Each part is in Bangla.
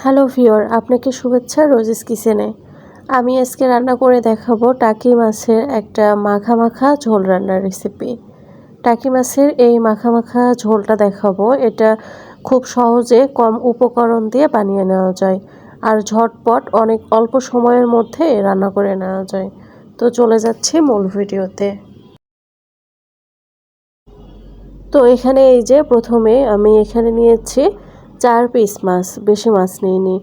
হ্যালো ভিউয়ার, আপনাকে শুভেচ্ছা রোজিস কিচেনে। আমি আজকে রান্না করে দেখাবো টাকি মাছের একটা মাখা মাখা ঝোল রান্নার রেসিপি। টাকি মাছের এই মাখা মাখা ঝোলটা দেখাবো। এটা খুব সহজে কম উপকরণ দিয়ে বানিয়ে নেওয়া যায়, আর ঝটপট অনেক অল্প সময়ের মধ্যে রান্না করে নেওয়া যায়। তো চলে যাচ্ছি মূল ভিডিওতে। তো এখানে এই যে প্রথমে আমি এখানে নিয়েছি 4 পিস মাছ, বেশি মাছ নিইনি।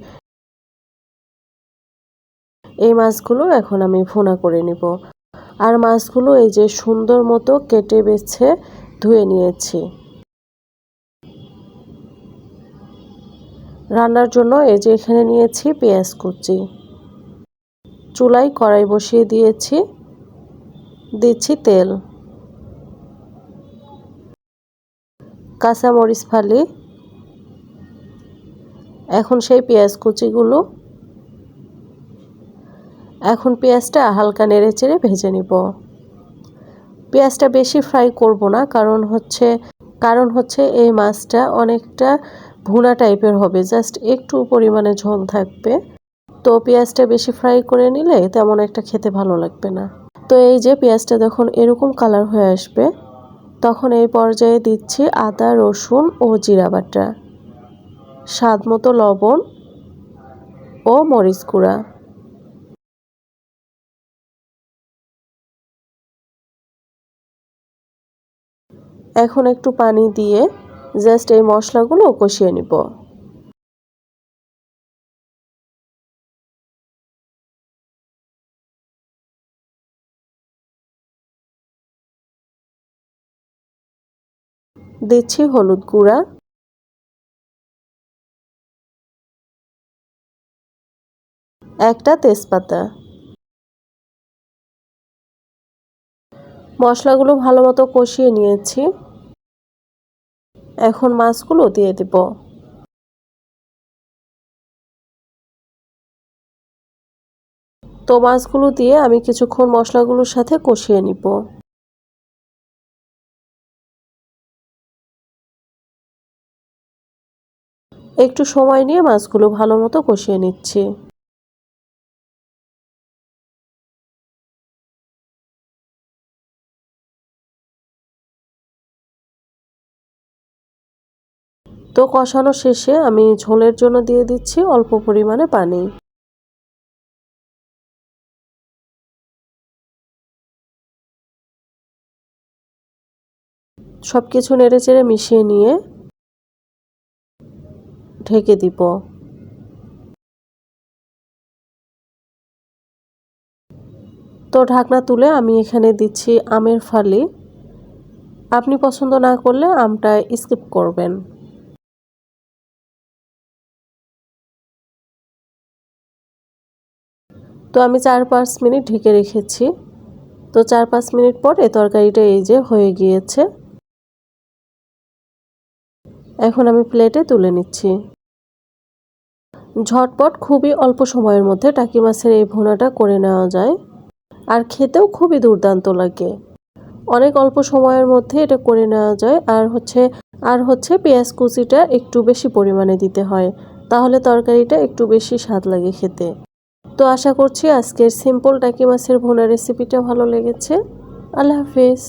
এই মাছগুলো এখন আমি ভুনা করে নিব। আর মাছগুলো এই যে সুন্দর মতো কেটে বেছে ধুয়ে নিয়েছি। রান্নার জন্য এই যে এখানে নিয়েছি পেঁয়াজ কুচি। চুলায় কড়াই বসিয়ে দিয়েছি, দিচ্ছি তেল, কাঁচামরিচ ফালি। এখন সেই পেঁয়াজ কুচিগুলো, এখন পেঁয়াজটা হালকা নেড়ে চেড়ে ভেজে নিব। পেঁয়াজটা বেশি ফ্রাই করব না, কারণ হচ্ছে এই মাছটা অনেকটা ভুনা টাইপের হবে, জাস্ট একটু পরিমাণে ঝোল থাকবে। তো পেঁয়াজটা বেশি ফ্রাই করে নিলে তেমন একটা খেতে ভালো লাগবে না। তো এই যে পেঁয়াজটা যখন এরকম কালার হয়ে আসবে, তখন এই পর্যায়ে দিচ্ছি আদা, রসুন ও জিরা বাটা, স্বাদ মতো লবণ ও মরিচ গুঁড়া। এখন একটু পানি দিয়ে জাস্ট এই মশলাগুলো কষিয়ে নিব। দিচ্ছি হলুদ গুঁড়া, একটা তেজপাতা। মশলাগুলো ভালো মতো কষিয়ে নিয়েছি। এখন মাছগুলো দিয়ে দিব। তো মাছগুলো দিয়ে আমি কিছুক্ষণ মশলাগুলোর সাথে কষিয়ে নিব। একটু সময় নিয়ে মাছগুলো ভালো মতো কষিয়ে নিচ্ছি। তো কষানো শেষে আমি ঝোলের জন্য দিয়ে দিচ্ছি অল্প পরিমাণে পানি। সবকিছু নেড়েচেড়ে মিশিয়ে নিয়ে ঢেকে দিব। তো ঢাকনা তুলে আমি এখানে দিচ্ছি আমের ফালি। আপনি পছন্দ না করলে আমটা স্কিপ করবেন। তো আমি 4-5 মিনিট ঢেকে রেখেছি। তো 4-5 মিনিট পরে তরকারিটা এই যে হয়ে গিয়েছে। এখন আমি প্লেটে তুলে নিচ্ছি। ঝটপট খুবই অল্প সময়ের মধ্যে টাকি মাছের এই ভুনাটা করে নেওয়া যায়, আর খেতেও খুবই দুর্দান্ত লাগে। অনেক অল্প সময়ের মধ্যে এটা করে নেওয়া যায়। আর হচ্ছে পেঁয়াজ কুচিটা একটু বেশি পরিমাণে দিতে হয়, তাহলে তরকারিটা একটু বেশি স্বাদ লাগে খেতে। তো আশা করছি আজকের সিম্পল টাকি মাছের ভুনা রেসিপিটা ভালো লেগেছে। আল্লাহ হাফেজ।